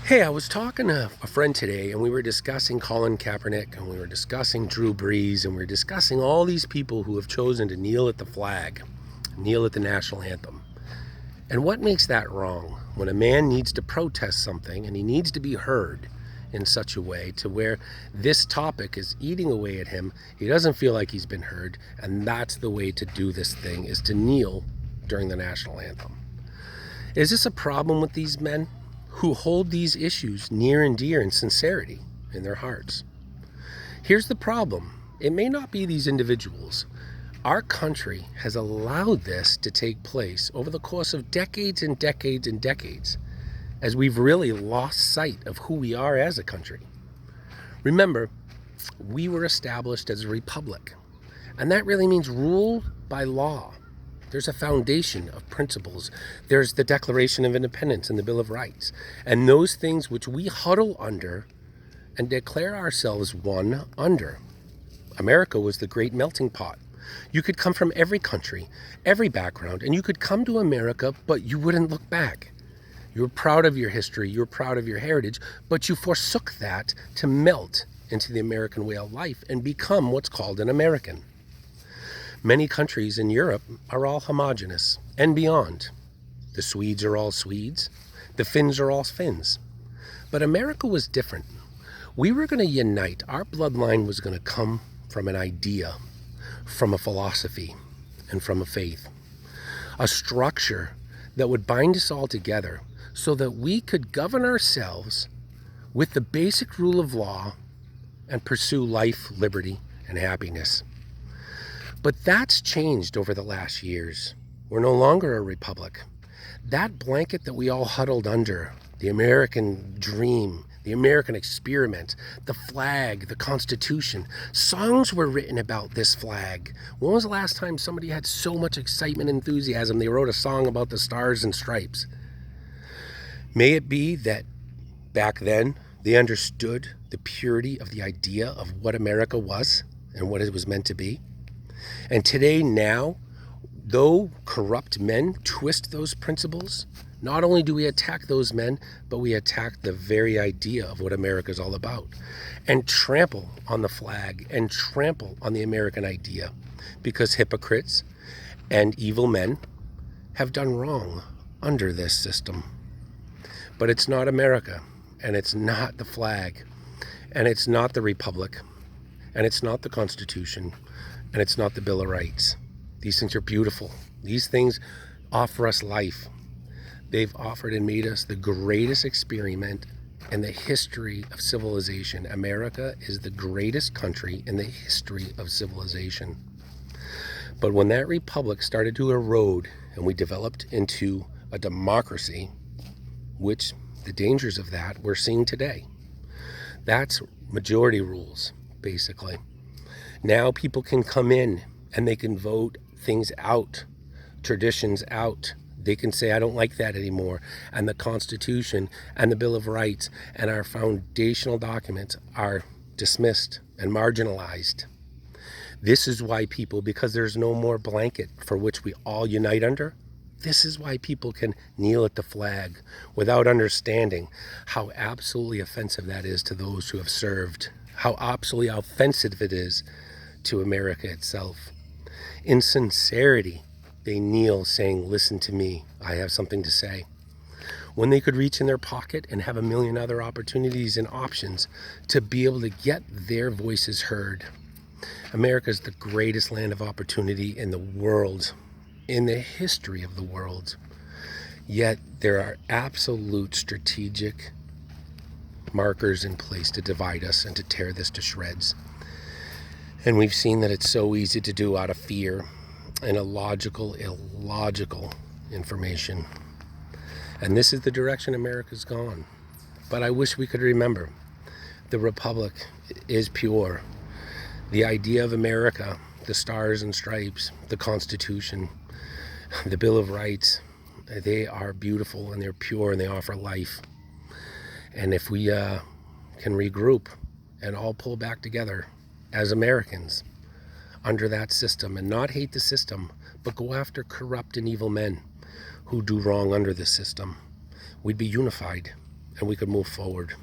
Hey, I was talking to a friend today, and we were discussing Colin Kaepernick, and we were discussing Drew Brees, and we were discussing all these people who have chosen to kneel at the flag, kneel at the national anthem. And what makes that wrong? When a man needs to protest something and he needs to be heard in such a way to where this topic is eating away at him, he doesn't feel like he's been heard, and that's the way to do this thing, is to kneel during the national anthem. Is this a problem with these men who hold these issues near and dear in sincerity in their hearts? Here's the problem. It may not be these individuals. Our country has allowed this to take place over the course of decades and decades and decades, as we've really lost sight of who we are as a country. Remember, we were established as a republic, and that really means ruled by law. There's a foundation of principles. There's the Declaration of Independence and the Bill of Rights. And those things which we huddle under and declare ourselves one under. America was the great melting pot. You could come from every country, every background, and you could come to America, but you wouldn't look back. You were proud of your history, you were proud of your heritage, but you forsook that to melt into the American way of life and become what's called an American. Many countries in Europe are all homogenous and beyond. The Swedes are all Swedes. The Finns are all Finns. But America was different. We were going to unite. Our bloodline was going to come from an idea, from a philosophy, and from a faith. A structure that would bind us all together so that we could govern ourselves with the basic rule of law and pursue life, liberty, and happiness. But that's changed over the last years. We're no longer a republic. That blanket that we all huddled under, the American dream, the American experiment, the flag, the Constitution, songs were written about this flag. When was the last time somebody had so much excitement and enthusiasm they wrote a song about the stars and stripes? May it be that back then they understood the purity of the idea of what America was and what it was meant to be? And today, now, though corrupt men twist those principles, not only do we attack those men, but we attack the very idea of what America is all about and trample on the flag and trample on the American idea because hypocrites and evil men have done wrong under this system. But it's not America, and it's not the flag, and it's not the Republic, and it's not the Constitution, and it's not the Bill of Rights. These things are beautiful. These things offer us life. They've offered and made us the greatest experiment in the history of civilization. America is the greatest country in the history of civilization. But when that republic started to erode and we developed into a democracy, which the dangers of that we're seeing today, that's majority rules, basically. Now people can come in and they can vote things out, traditions out. They can say, I don't like that anymore. And the Constitution and the Bill of Rights and our foundational documents are dismissed and marginalized. This is why people, because there's no more blanket for which we all unite under, this is why people can kneel at the flag without understanding how absolutely offensive that is to those who have served, how absolutely offensive it is to America itself. In sincerity, they kneel saying, listen to me, I have something to say. When they could reach in their pocket and have a million other opportunities and options to be able to get their voices heard. America is the greatest land of opportunity in the world, in the history of the world. Yet there are absolute strategic markers in place to divide us and to tear this to shreds. And we've seen that it's so easy to do out of fear and illogical information. And this is the direction America's gone. But I wish we could remember the Republic is pure. The idea of America, the stars and stripes, the Constitution, the Bill of Rights, they are beautiful and they're pure and they offer life. And if we can regroup and all pull back together as Americans under that system and not hate the system, but go after corrupt and evil men who do wrong under the system, we'd be unified and we could move forward.